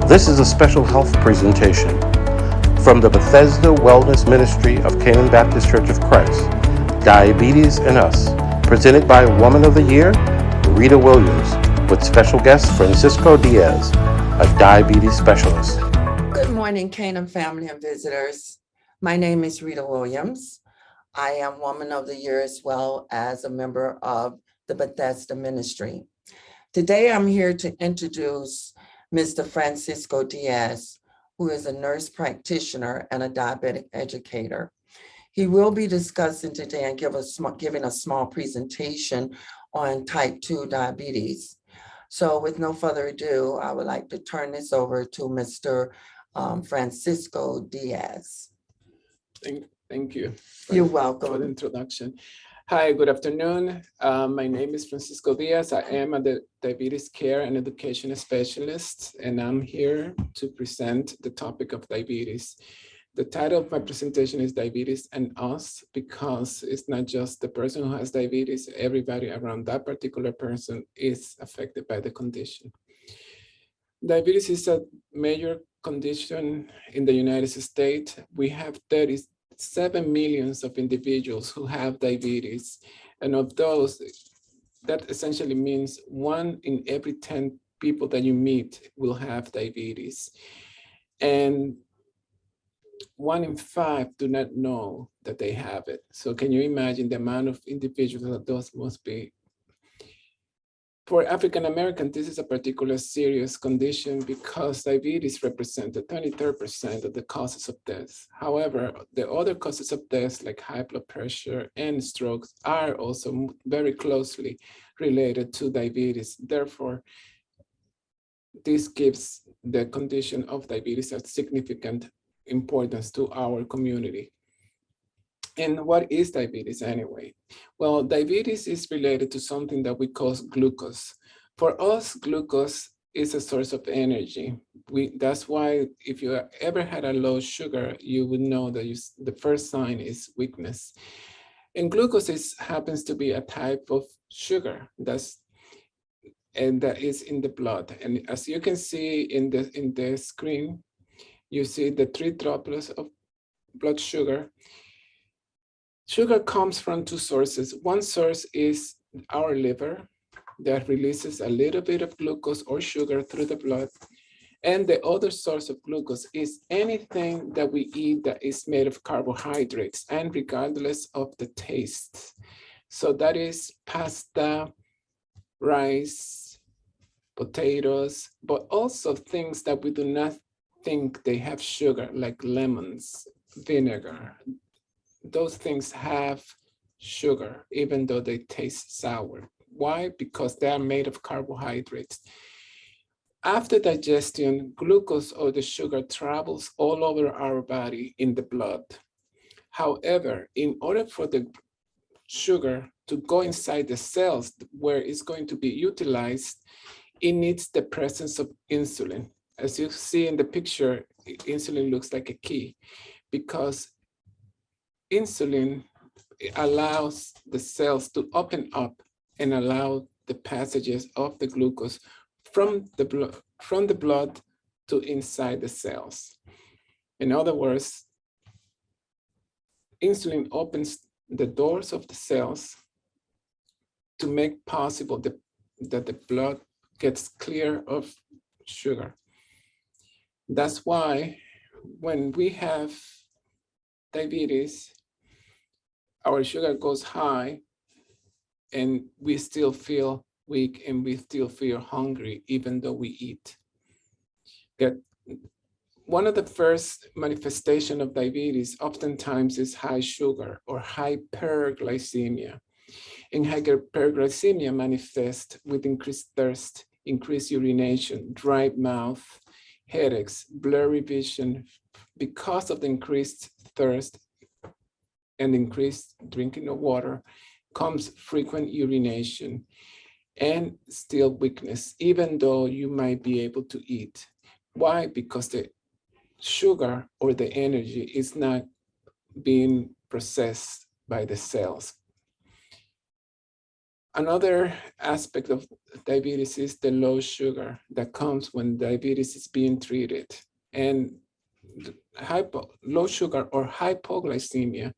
This is a special health presentation from the Bethesda Wellness Ministry of Canaan Baptist Church of Christ, Diabetes and Us, presented by Woman of the Year, Rita Williams, with special guest Francisco Diaz, a diabetes specialist. Good morning, Canaan family and visitors. My name is Rita Williams. I am Woman of the Year as well as a member of the Bethesda Ministry. Today I'm here to introduce Mr. Francisco Diaz, who is a nurse practitioner and a diabetic educator. He will be discussing today and giving a small presentation on type 2 diabetes. So with no further ado, I would like to turn this over to Mr. Francisco Diaz. Thank you. You're For the welcome. introduction. Hi, good afternoon. My name is Francisco Diaz. I am a diabetes care and education specialist, and I'm here to present the topic of diabetes. The title of my presentation is Diabetes and Us, because it's not just the person who has diabetes, everybody around that particular person is affected by the condition. Diabetes is a major condition in the United States. We have 37 millions of individuals who have diabetes. And of those, that essentially means 1 in every 10 people that you meet will have diabetes. And 1 in 5 do not know that they have it. So can you imagine the amount of individuals that those must be? For African American, this is a particular serious condition because diabetes represents 23% of the causes of death. However, the other causes of death, like high blood pressure and strokes, are also very closely related to diabetes. Therefore, this gives the condition of diabetes a significant importance to our community. And what is diabetes anyway? Well, diabetes is related to something that we call glucose. For us, glucose is a source of energy. That's why if you ever had a low sugar, you would know that the first sign is weakness. And glucose happens to be a type of sugar that is in the blood. And as you can see in the screen, you see the 3 droplets of blood sugar. Sugar comes from 2 sources. One source is our liver that releases a little bit of glucose or sugar through the blood. And the other source of glucose is anything that we eat that is made of carbohydrates, and regardless of the taste. So that is pasta, rice, potatoes, but also things that we do not think they have sugar, like lemons, vinegar. Those things have sugar, even though they taste sour. Why? Because they are made of carbohydrates. After digestion, glucose or the sugar travels all over our body in the blood. However, in order for the sugar to go inside the cells where it's going to be utilized, it needs the presence of insulin. As you see in the picture, insulin looks like a key because insulin allows the cells to open up and allow the passages of the glucose from the blood to inside the cells. In other words, insulin opens the doors of the cells to make possible that the blood gets clear of sugar. That's why when we have diabetes, our sugar goes high and we still feel weak and we still feel hungry even though we eat. One of the first manifestations of diabetes oftentimes is high sugar or hyperglycemia. And hyperglycemia manifests with increased thirst, increased urination, dry mouth, headaches, blurry vision because of the increased thirst and increased drinking of water comes frequent urination and still weakness, even though you might be able to eat. Why? Because the sugar or the energy is not being processed by the cells. Another aspect of diabetes is the low sugar that comes when diabetes is being treated. And low sugar or hypoglycemia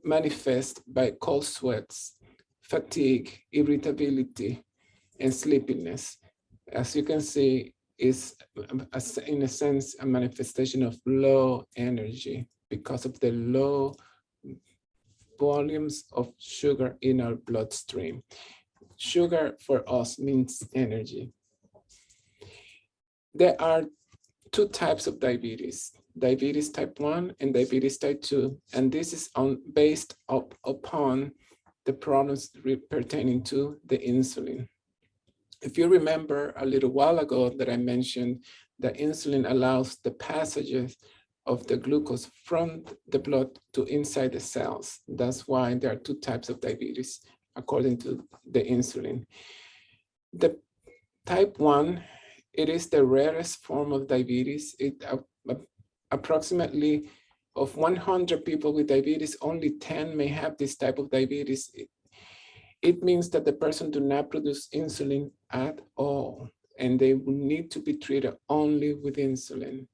manifest by cold sweats, fatigue, irritability, and sleepiness. As you can see, is in a sense a manifestation of low energy because of the low volumes of sugar in our bloodstream. Sugar for us means energy. There are two types of diabetes, diabetes type 1 and diabetes type 2, and this is based upon the problems pertaining to the insulin. If you remember a little while ago that I mentioned that insulin allows the passages of the glucose from the blood to inside the cells. That's why there are two types of diabetes according to the insulin. The type 1, it is the rarest form of diabetes. Approximately of 100 people with diabetes, only 10 may have this type of diabetes. It means that the person do not produce insulin at all, and they will need to be treated only with insulin.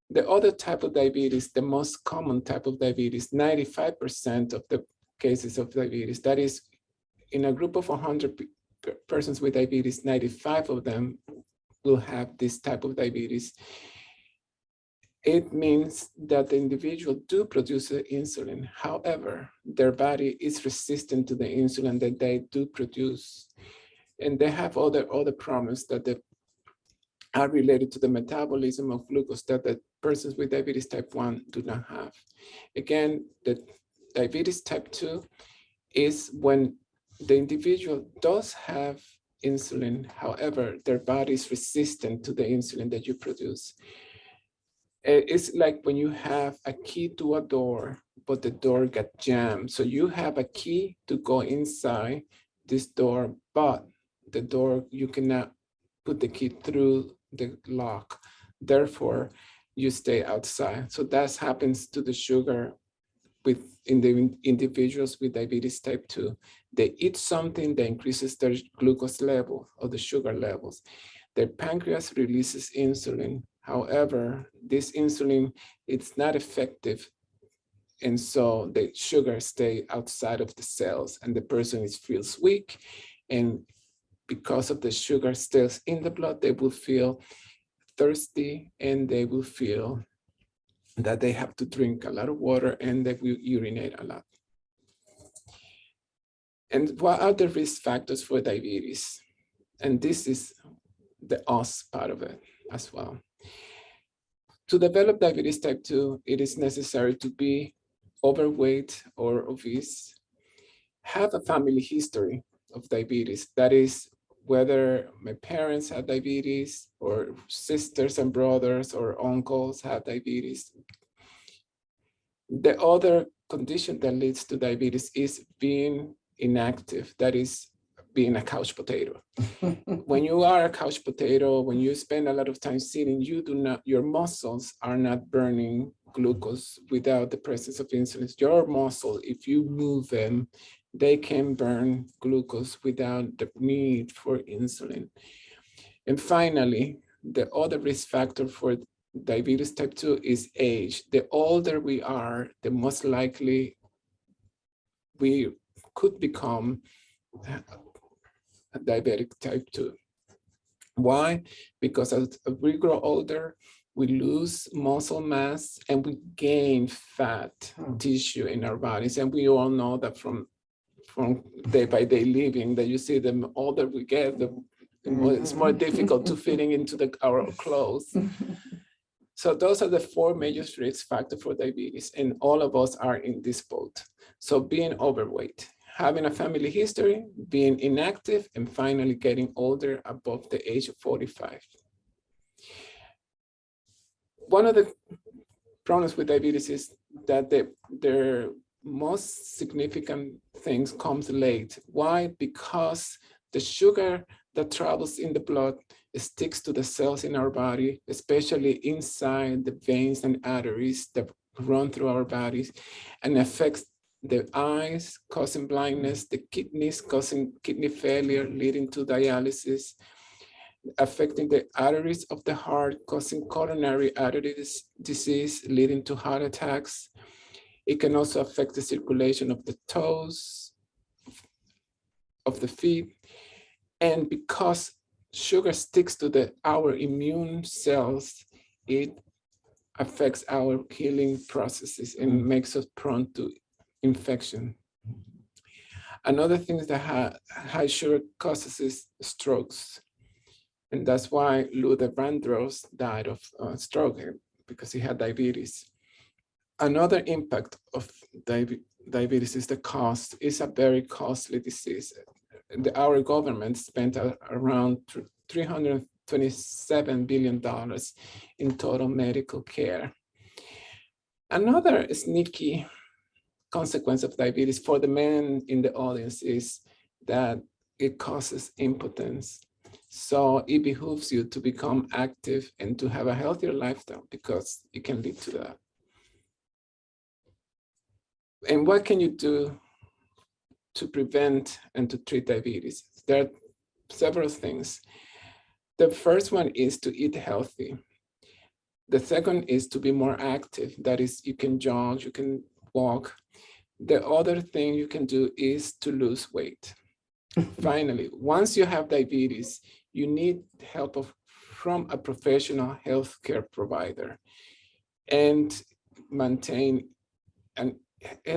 The other type of diabetes, the most common type of diabetes, 95% of the cases of diabetes, that is in a group of 100 persons with diabetes, 95 of them will have this type of diabetes. It means that the individual do produce insulin. However, their body is resistant to the insulin that they do produce. And they have other problems that are related to the metabolism of glucose that the persons with diabetes type 1 do not have. Again, the diabetes type 2 is when the individual does have insulin, however, their body is resistant to the insulin that you produce. It's like when you have a key to a door, but the door got jammed. So you have a key to go inside this door, but the door, you cannot put the key through the lock. Therefore, you stay outside. So that happens to the sugar in the individuals with diabetes type 2. They eat something that increases their glucose level or the sugar levels. Their pancreas releases insulin. However, this insulin, it's not effective. And so the sugar stay outside of the cells and the person feels weak. And because of the sugar stays in the blood, they will feel thirsty and they will feel that they have to drink a lot of water and they will urinate a lot. And what are the risk factors for diabetes? And this is the us part of it as well. To develop diabetes type 2, it is necessary to be overweight or obese, have a family history of diabetes. That is, whether my parents had diabetes or sisters and brothers or uncles had diabetes. The other condition that leads to diabetes is being inactive. That is, being a couch potato. When you are a couch potato, when you spend a lot of time sitting, your muscles are not burning glucose without the presence of insulin. Your muscle, if you move them, they can burn glucose without the need for insulin. And finally, the other risk factor for diabetes type 2 is age. The older we are, the most likely we could become diabetic type 2. Why? Because as we grow older, we lose muscle mass and we gain fat tissue in our bodies. And we all know that from day by day living, that you see the older we get, it's more difficult to fitting into our clothes. So those are the 4 major risk factors for diabetes, and all of us are in this boat. So being overweight, having a family history, being inactive, and finally getting older above the age of 45. One of the problems with diabetes is that their most significant things comes late. Why? Because the sugar that travels in the blood sticks to the cells in our body, especially inside the veins and arteries that run through our bodies, and affects the eyes causing blindness, the kidneys causing kidney failure, leading to dialysis, affecting the arteries of the heart, causing coronary artery disease, leading to heart attacks. It can also affect the circulation of the toes, of the feet. And because sugar sticks to our immune cells, it affects our healing processes and makes us prone to infection. Another thing that high sugar causes is strokes. And that's why Luther Vandross died of stroke, because he had diabetes. Another impact of diabetes is the cost. It's a very costly disease. Our government spent around $327 billion in total medical care. Another sneaky consequence of diabetes for the men in the audience is that it causes impotence. So it behooves you to become active and to have a healthier lifestyle, because it can lead to that. And what can you do to prevent and to treat diabetes? There are several things. The first one is to eat healthy. The second is to be more active. That is, you can jog, you can walk. The other thing you can do is to lose weight. Finally, once you have diabetes, you need help from a professional healthcare provider and maintain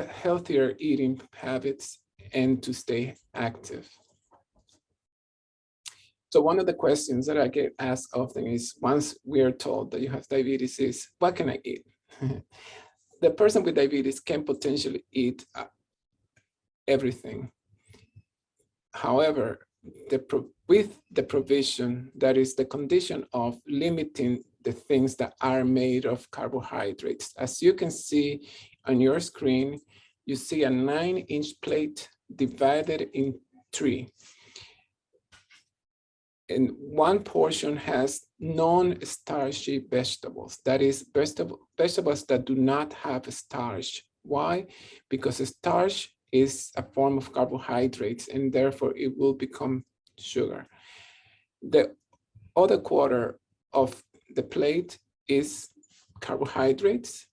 healthier eating habits and to stay active. So one of the questions that I get asked often is, once we are told that you have diabetes, is what can I eat? The person with diabetes can potentially eat everything. However, with the provision, that is the condition of limiting the things that are made of carbohydrates. As you can see on your screen, you see a 9-inch plate divided in 3. And one portion has non-starchy vegetables. That is vegetables that do not have starch. Why? Because starch is a form of carbohydrates, and therefore it will become sugar. The other quarter of the plate is carbohydrates,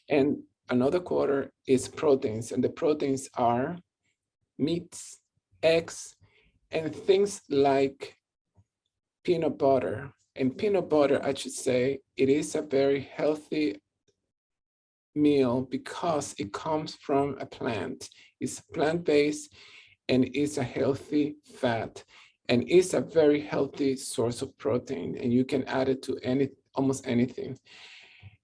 and another quarter is proteins, and the proteins are meats, eggs, and things like peanut butter. And peanut butter, I should say, it is a very healthy meal because it comes from a plant. It's plant-based and it's a healthy fat, and it's a very healthy source of protein, and you can add it to almost anything.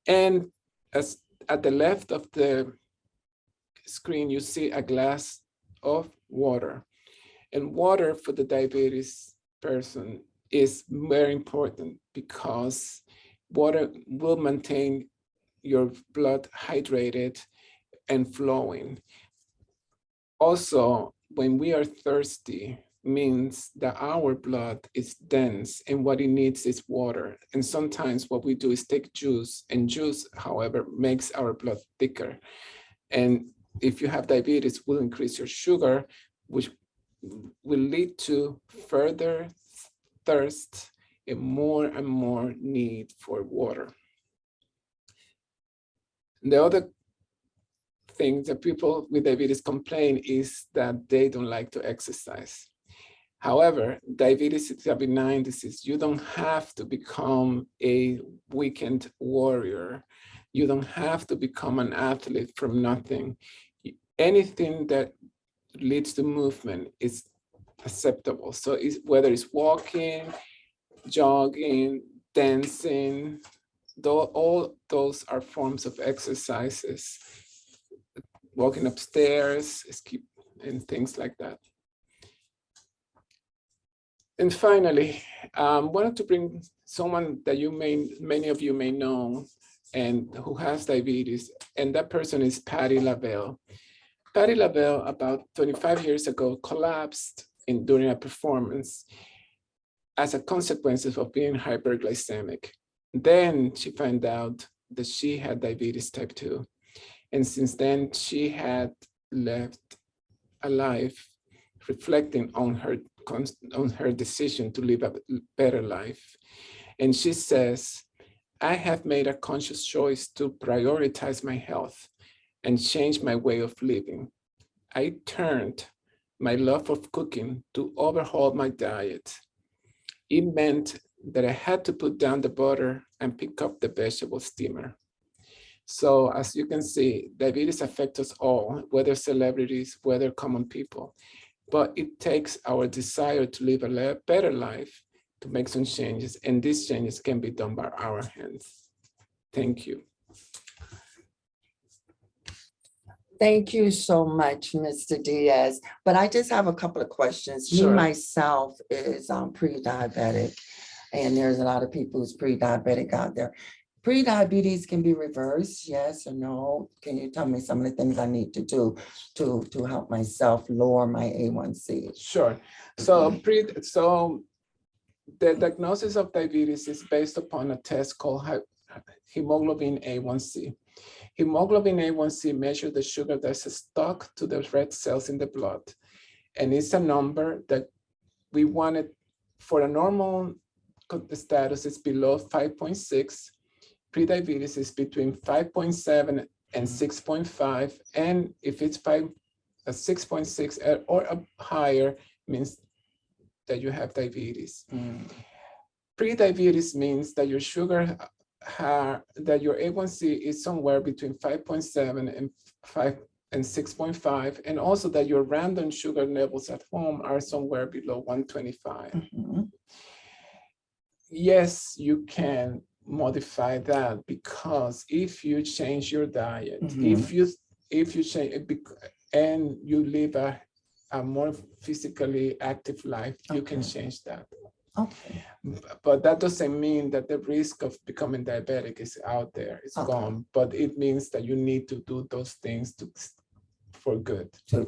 And as at the left of the screen, you see a glass of water. And water for the diabetes person is very important because water will maintain your blood hydrated and flowing. Also, when we are thirsty, means that our blood is dense and what it needs is water. And sometimes what we do is take juice, and juice, however, makes our blood thicker. And if you have diabetes, will increase your sugar, which will lead to further thirst and more need for water. The other thing that people with diabetes complain is that they don't like to exercise. However, diabetes is a benign disease. You don't have to become a weekend warrior. You don't have to become an athlete from nothing. Anything that leads to movement is acceptable. So whether it's walking, jogging, dancing, all those are forms of exercises. Walking upstairs, and things like that. And finally, wanted to bring someone that many of you may know, and who has diabetes, and that person is Patti LaBelle. Patti LaBelle, about 25 years ago, collapsed during a performance as a consequence of being hyperglycemic. Then she found out that she had diabetes type 2. And since then, she had left alive, reflecting on her decision to live a better life. And she says, I have made a conscious choice to prioritize my health and change my way of living. I turned my love of cooking to overhaul my diet. It meant that I had to put down the butter and pick up the vegetable steamer. So as you can see, diabetes affects us all, whether celebrities, whether common people, but it takes our desire to live a better life to make some changes, and these changes can be done by our hands. Thank you. Thank you so much, Mr. Diaz. But I just have a couple of questions. Sure. Me, myself, is pre-diabetic, and there's a lot of people who's pre-diabetic out there. Pre-diabetes can be reversed, yes or no? Can you tell me some of the things I need to do to help myself lower my A1C? Sure. So the diagnosis of diabetes is based upon a test called hemoglobin A1C. Hemoglobin A1C measures the sugar that's stuck to the red cells in the blood. And it's a number that we wanted for a normal status is below 5.6. Prediabetes is between 5.7 and 6.5. And if it's 6.6 or higher, means that you have diabetes. Prediabetes means that your sugar, that your A1C is somewhere between 5.7 and 6.5, and also that your random sugar levels at home are somewhere below 125. Yes, you can modify that, because if you change your diet, if you change and you live a more physically active life, you can change that. Okay. But that doesn't mean that the risk of becoming diabetic is out there, it's gone. But it means that you need to do those things for good. To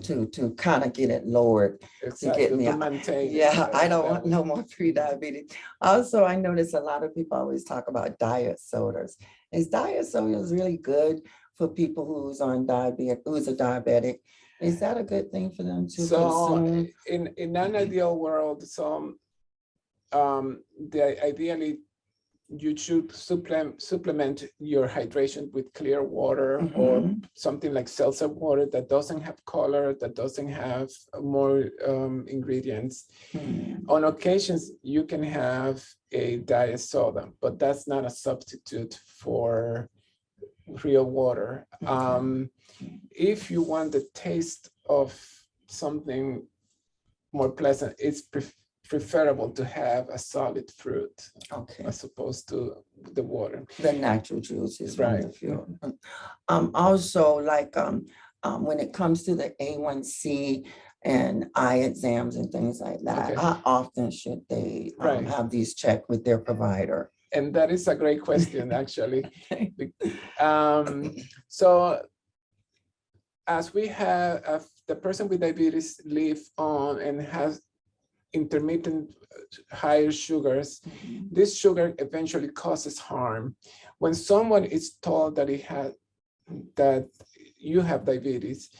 kind of get it lowered. Exactly, to get me to out. maintain. Yeah, I don't want no more pre-diabetes. Also, I notice a lot of people always talk about diet sodas. Is diet sodas really good for people who's a diabetic? Is that a good thing for them to consume? In an ideal world, ideally you should supplement your hydration with clear water or something like seltzer water that doesn't have color, that doesn't have more ingredients. On occasions, you can have a diet soda, but that's not a substitute for real water. If you want the taste of something more pleasant, it's preferable to have a solid fruit as opposed to the water. The natural juice is right. Wonderful. Also, like when it comes to the A1C and eye exams and things like that, how often should they have these checked with their provider? And that is a great question, actually. So as we have, the person with diabetes live on and has intermittent higher sugars, this sugar eventually causes harm. When someone is told that you have diabetes,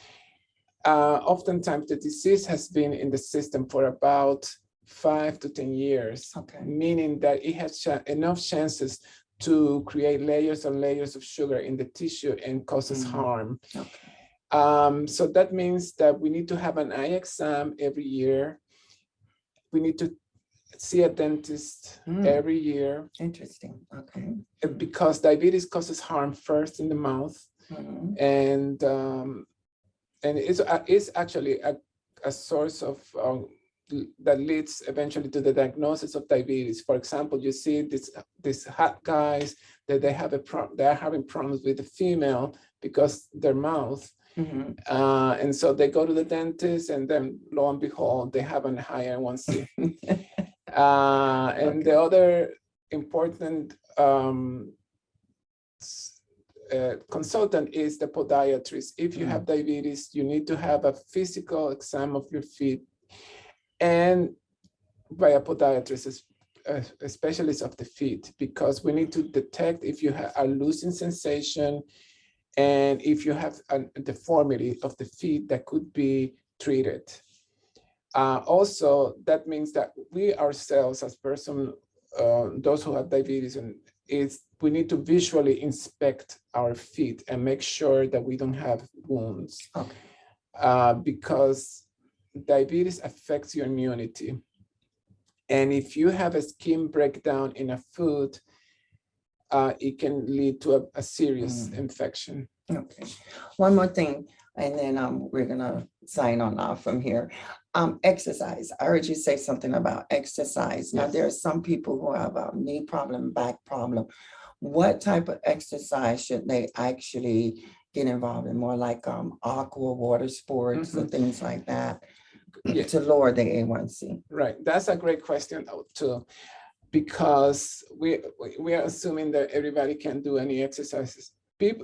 oftentimes the disease has been in the system for about 5 to 10 years, meaning that it has enough chances to create layers and layers of sugar in the tissue and causes harm. So that means that we need to have an eye exam every year. We need to see a dentist every year. Interesting. Because diabetes causes harm first in the mouth, and it's actually a source of that leads eventually to the diagnosis of diabetes. For example, you see these hot guys that they are having problems with the female because their mouth. And so they go to the dentist, and then lo and behold, they have a high A1C. And the other important consultant is the podiatrist. If you have diabetes, you need to have a physical exam of your feet, and by a podiatrist, a specialist of the feet, because we need to detect if you are losing sensation, And if you have a deformity of the feet, that could be treated. Also, that means that we ourselves as person, those who have diabetes, we need to visually inspect our feet and make sure that we don't have wounds. Okay. Because diabetes affects your immunity. And if you have a skin breakdown in a foot, it can lead to a serious infection. Okay. One more thing, and then we're gonna sign on off from here. Exercise. I heard you say something about exercise. Now, Yes. there are some people who have a knee problem, back problem. What type of exercise should they actually get involved in? More like aqua, water sports, or things like that, Yeah. to lower the A1C? Right. That's a great question too, because we are assuming that everybody can do any exercises.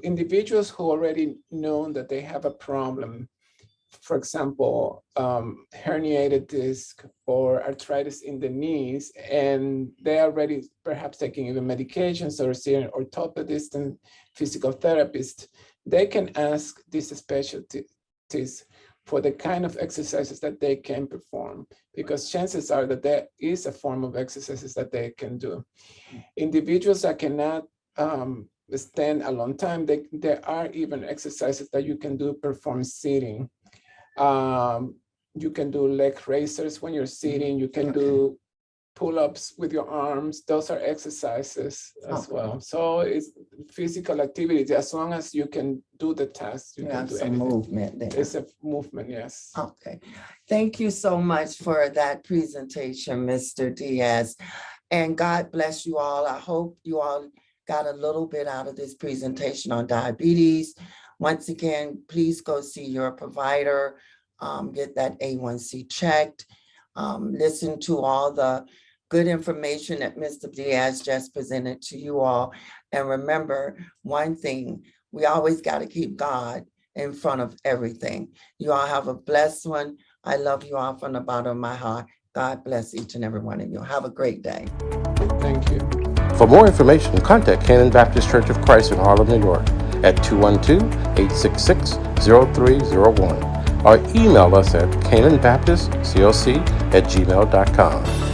Individuals who already know that they have a problem, for example, herniated disc or arthritis in the knees, and they are already perhaps taking even medications or seeing an orthopedist and physical therapist, they can ask these specialties for the kind of exercises that they can perform, because chances are that there is a form of exercises that they can do. Individuals that cannot stand a long time, there are even exercises that you can do perform sitting. You can do leg raisers when you're sitting. You can do pull-ups with your arms. Those are exercises as well. So it's physical activity. As long as you can do the task, you can do some anything. movement there. It's a movement, yes. Okay. Thank you so much for that presentation, Mr. Diaz. And God bless you all. I hope you all got a little bit out of this presentation on diabetes. Once again, please go see your provider, get that A1C checked, listen to all the good information that Mr. Diaz just presented to you all. And remember one thing, we always got to keep God in front of everything. You all have a blessed one. I love you all from the bottom of my heart. God bless each and every one of you. Have a great day. Thank you. For more information, contact Canaan Baptist Church of Christ in Harlem, New York at 212-866-0301 or email us at canaanbaptistclc@gmail.com.